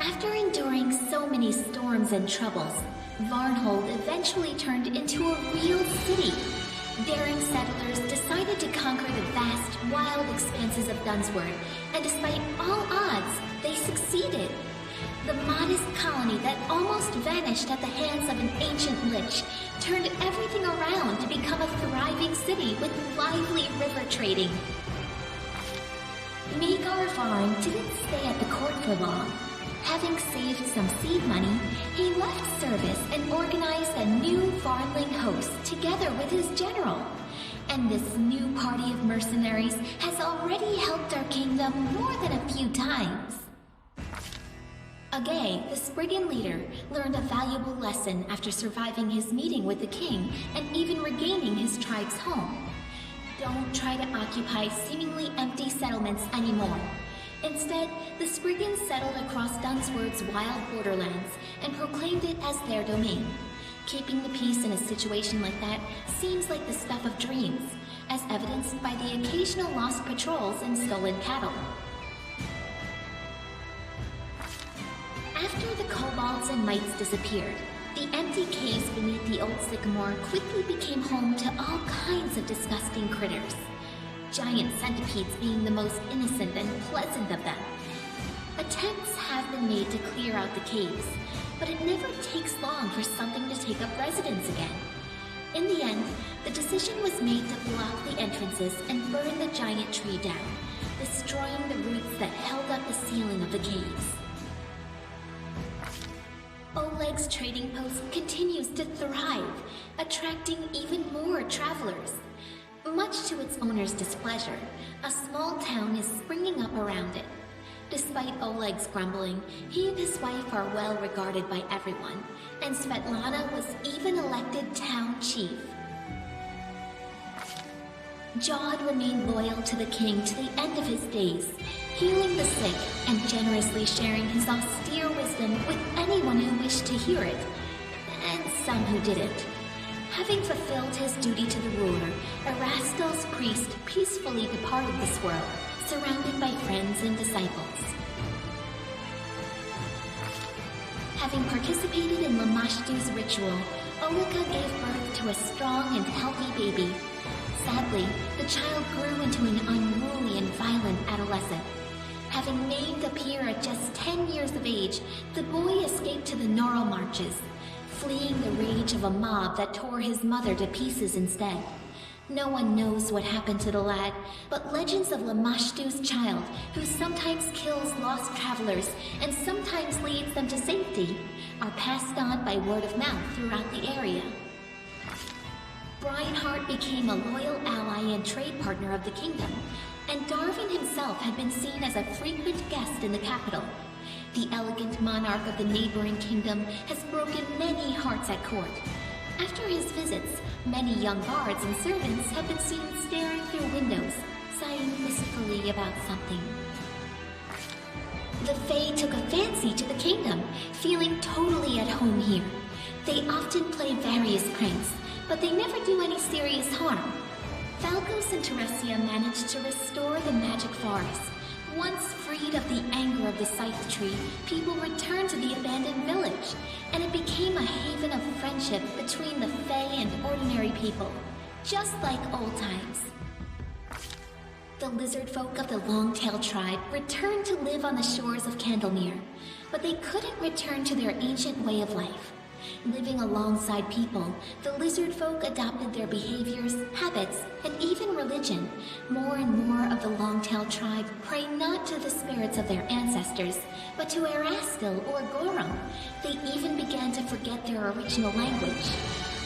After enduring so many storms and troubles, Varnhold eventually turned into a real city. Daring settlers decided to conquer the vast, wild expanses of Dunsword, and despite all odds, they succeeded. The modest colony that almost vanished at the hands of an ancient lich turned everything around to become a thriving city with lively river trading. Magar Varn didn't stay at the court for long. Having saved some seed money, he left service and organized a new Varnling host together with his general. And this new party of mercenaries has already helped our kingdom more than a few times. Agay, the Spriggan leader, learned a valuable lesson after surviving his meeting with the king and even regaining his tribe's home. Don't try to occupy seemingly empty settlements anymore. Instead, the Spriggans settled across Dunsword's wild borderlands and proclaimed it as their domain. Keeping the peace in a situation like that seems like the stuff of dreams, as evidenced by the occasional lost patrols and stolen cattle. After the kobolds and mites disappeared, the empty caves beneath the old sycamore quickly became home to all kinds of disgusting critters. Giant centipedes being the most innocent and pleasant of them. Attempts have been made to clear out the caves, but it never takes long for something to take up residence again. In the end, the decision was made to block the entrances and burn the giant tree down, destroying the roots that held up the ceiling of the caves. Oleg's trading post continues to thrive, attracting even more travelers. Much to its owner's displeasure, a small town is springing up around it. Despite Oleg's grumbling, he and his wife are well regarded by everyone, and Svetlana was even elected town chief. Jod remained loyal to the king to the end of his days, healing the sick and generously sharing his austere wisdom with anyone who wished to hear it, and some who didn't. Having fulfilled his duty to the ruler, Erastel's priest peacefully departed this world, surrounded by friends and disciples. Having participated in Lamashtu's ritual, Olika gave birth to a strong and healthy baby. Sadly, the child grew into an unruly and violent adolescent. Having made the peer at just 10 years of age, the boy escaped to the Norrell marches, fleeing the rage of a mob that tore his mother to pieces instead. No one knows what happened to the lad, but legends of Lamashtu's child, who sometimes kills lost travelers and sometimes leads them to safety, are passed on by word of mouth throughout the area. Briar became a loyal ally and trade partner of the kingdom, and Darwin himself had been seen as a frequent guest in the capital. The elegant monarch of the neighboring kingdom has broken many hearts at court. After his visits, many young guards and servants have been seen staring through windows, sighing wistfully about something. The Fae took a fancy to the kingdom, feeling totally at home here. They often play various pranks, but they never do any serious harm. Falcos and Teresia managed to restore the magic forest. Once freed of the anger of the Scythe Tree, people returned to the abandoned village, and it became a haven of friendship between the Fae and ordinary people, just like old times. The lizard folk of the Longtail tribe returned to live on the shores of Candlemere, but they couldn't return to their ancient way of life. Living alongside people, the lizard folk adopted their behaviors, habits, and even religion. More and more of the Longtail tribe pray not to the spirits of their ancestors, but to Erastil or Gorum. They even began to forget their original language.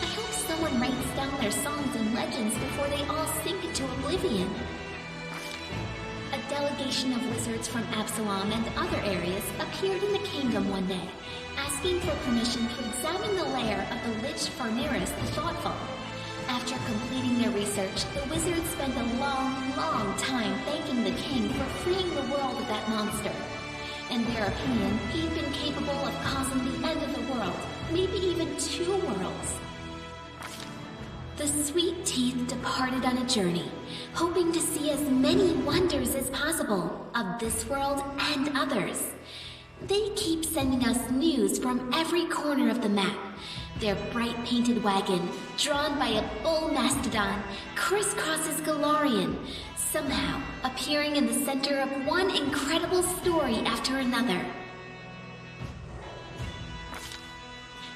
I hope someone writes down their songs and legends before they all sink into oblivion. A delegation of wizards from Absalom and other areas appeared in the kingdom one day, asking for permission to examine the lair of the Lich Nyrissa the Thoughtful. After completing their research, the wizards spent a long time thanking the king for freeing the world of that monster. In their opinion, he'd been capable of causing the end of the world, maybe even 2 worlds. The Sweet Teeth departed on a journey, hoping to see as many wonders as possible of this world and others. They keep sending us news from every corner of the map. Their bright painted wagon, drawn by a bull mastodon, crisscrosses Galarian, somehow appearing in the center of one incredible story after another.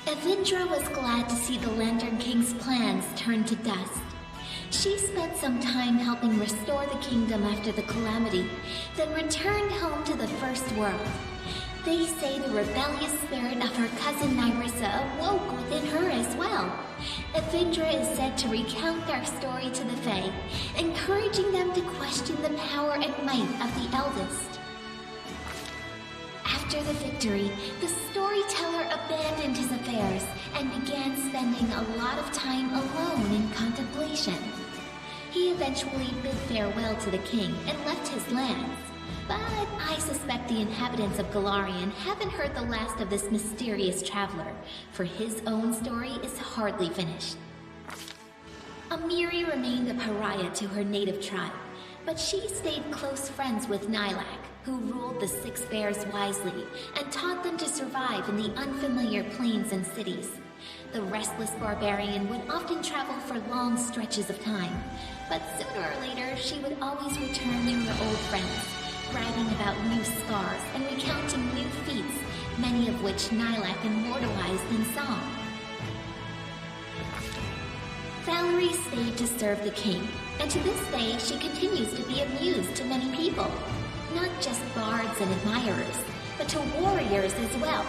Evindra was glad to see the Lantern King's plans turn to dust. She spent some time helping restore the kingdom after the calamity, then returned home to the First World. They say the rebellious spirit of her cousin Nyrissa awoke within her as well. Evindra is said to recount their story to the Fae, encouraging them to question the power and might of the eldest. After the victory, the storyteller abandoned his affairs and began spending a lot of time alone in contemplation. He eventually bid farewell to the king and left his lands. But I suspect the inhabitants of Golarion haven't heard the last of this mysterious traveler, for his own story is hardly finished. Amiri remained a pariah to her native tribe, but she stayed close friends with Nylak, who ruled the Six Bears wisely and taught them to survive in the unfamiliar plains and cities. The restless barbarian would often travel for long stretches of time, but sooner or later she would always return to her old friends, bragging about new scars and recounting new feats, many of which Nylak immortalized in song. Valerie stayed to serve the king, and to this day she continues to be of use to many people. Not just bards and admirers, but to warriors as well.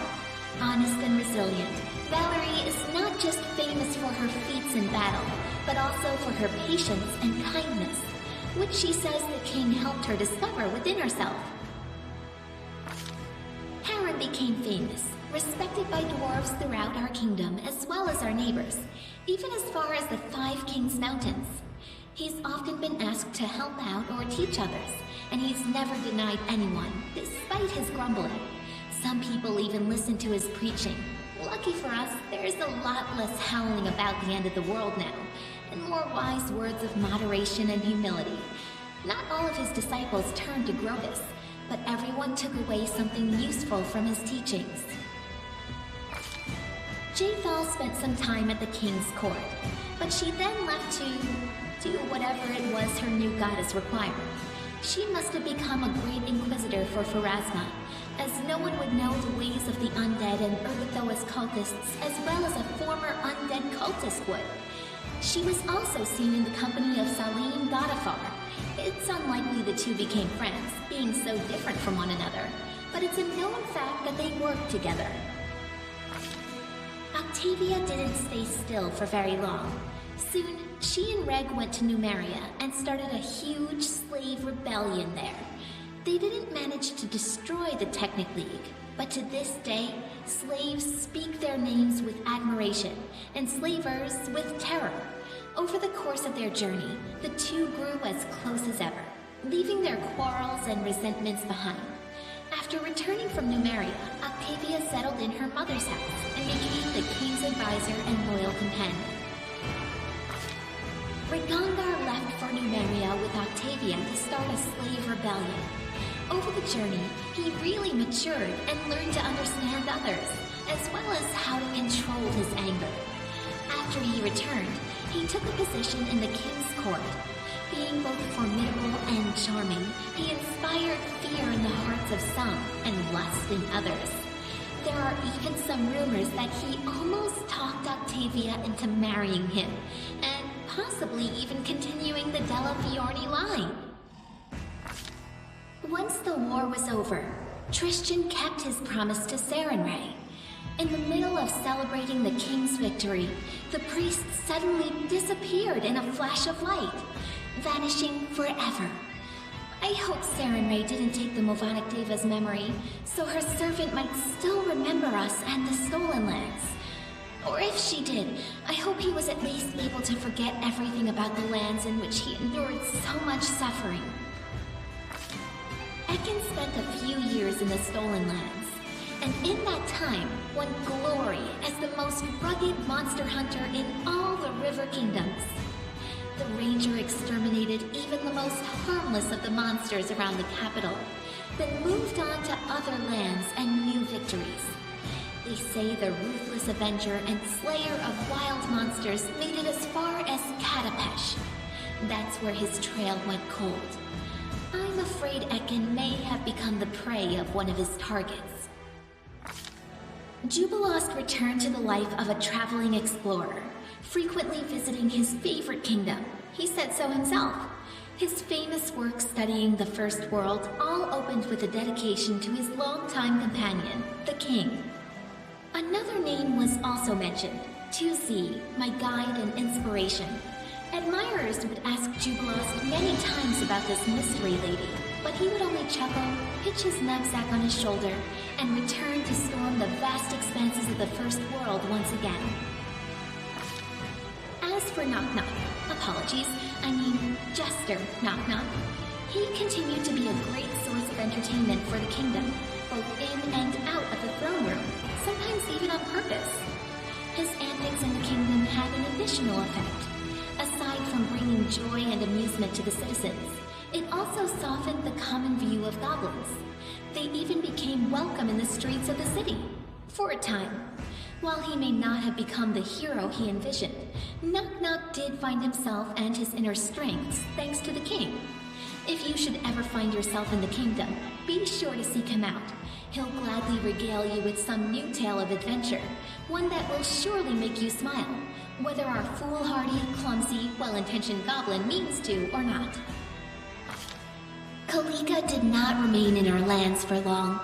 Honest and resilient, Valerie is not just famous for her feats in battle, but also for her patience and kindness, which she says the king helped her discover within herself. Harren became famous, respected by dwarves throughout our kingdom as well as our neighbors, even as far as the Five Kings Mountains. He's often been asked to help out or teach others, and he's never denied anyone, despite his grumbling. Some people even listen to his preaching. Lucky for us, there's a lot less howling about the end of the world now, and more wise words of moderation and humility. Not all of his disciples turned to Grovis, but everyone took away something useful from his teachings. Jaethal spent some time at the king's court, but she then left to do whatever it was her new goddess required. She must have become a great inquisitor for Pharasma, as no one would know the ways of the undead and Urgathoa's cultists as well as a former undead cultist would. She was also seen in the company of Salim Godafar. It's unlikely the two became friends, being so different from one another, but it's a known fact that they worked together. Octavia didn't stay still for very long. Soon, she and Reg went to Numeria and started a huge slave rebellion there. They didn't manage to destroy the Technic League, but to this day, slaves speak their names with admiration, and slavers with terror. Over the course of their journey, the two grew as close as ever, leaving their quarrels and resentments behind. After returning from Numeria, Octavia settled in her mother's house and became the king's advisor and loyal companion. Rigongar left for Numeria with Octavia to start a slave rebellion. Over the journey, he really matured and learned to understand others, as well as how to control his anger. After he returned, he took a position in the king's court. Being both formidable and charming, he inspired fear in the hearts of some and lust in others. There are even some rumors that he almost talked Octavia into marrying him, and possibly even continuing the Della Fiorni line. Once the war was over, Tristan kept his promise to Sarenrae. In the middle of celebrating the king's victory, the priest suddenly disappeared in a flash of light, vanishing forever. I hope Sarenrae didn't take the Movonic Deva's memory, so her servant might still remember us and the Stolen Lands. Or if she did, I hope he was at least able to forget everything about the lands in which he endured so much suffering. Ekin spent a few years in the Stolen Lands, and in that time won glory as the most rugged monster hunter in all the River Kingdoms. The ranger exterminated even the most harmless of the monsters around the capital, then moved on to other lands and new victories. They say the ruthless avenger and slayer of wild monsters made it as far as Katapesh. That's where his trail went cold. I'm afraid Ekin may have become the prey of one of his targets. Jubilost returned to the life of a traveling explorer, frequently visiting his favorite kingdom. He said so himself. His famous work studying the First World all opened with a dedication to his longtime companion, the king. Another name was also mentioned, Tuzi, my guide and inspiration. Admirers would ask Jubilost many times about this mystery lady, but he would only chuckle, pitch his knapsack on his shoulder, and return to storm the vast expanses of the First World once again. As for Knock Knock, apologies, I mean Jester Knock Knock, he continued to be a great source of entertainment for the kingdom, both in and out of the throne room, sometimes even on purpose. His antics in the kingdom had an additional effect. Aside from bringing joy and amusement to the citizens, it also softened the common view of goblins. They even became welcome in the streets of the city, for a time. While he may not have become the hero he envisioned, Knock Knock did find himself and his inner strengths thanks to the king. If you should ever find yourself in the kingdom, be sure to seek him out. He'll gladly regale you with some new tale of adventure, one that will surely make you smile, whether our foolhardy, clumsy, well-intentioned goblin means to or not. Kalika did not remain in our lands for long.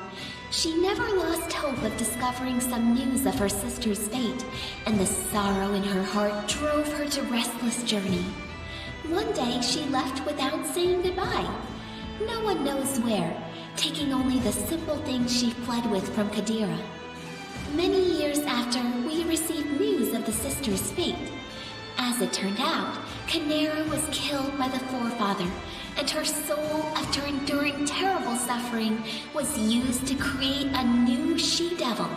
She never lost hope of discovering some news of her sister's fate, and the sorrow in her heart drove her to restless journey. One day she left without saying goodbye. No one knows where, taking only the simple things she fled with from Kadira. Many years after, we received news of the sister's fate. As it turned out, Canera was killed by the Forefather, and her soul, after enduring terrible suffering, was used to create a new she-devil.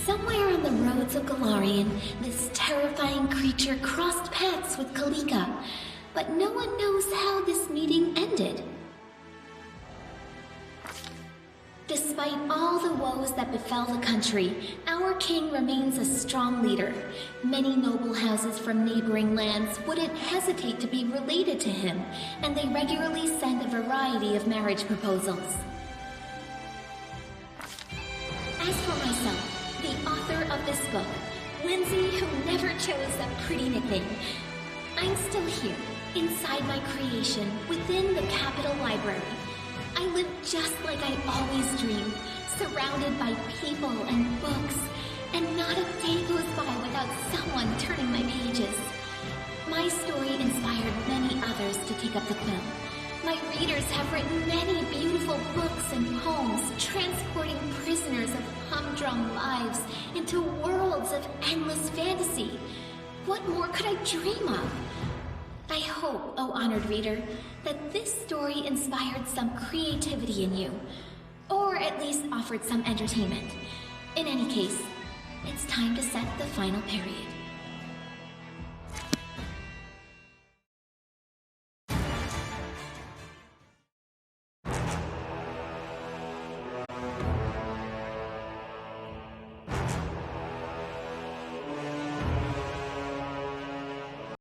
Somewhere on the roads of Galarian, this terrifying creature crossed paths with Kalika, but no one knows how this meeting ended. Despite all the woes that befell the country, our king remains a strong leader. Many noble houses from neighboring lands wouldn't hesitate to be related to him, and they regularly send a variety of marriage proposals. As for myself, the author of this book, Lindsay, who never chose a pretty nickname, I'm still here, inside my creation, within the Capitol Library. I live just like I always dreamed, surrounded by people and books, and not a day goes by without someone turning my pages. My story inspired many others to take up the quill. My readers have written many beautiful books and poems, transporting prisoners of humdrum lives into worlds of endless fantasy. What more could I dream of? I hope, oh honored reader, that this story inspired some creativity in you, or at least offered some entertainment. In any case, it's time to set the final period.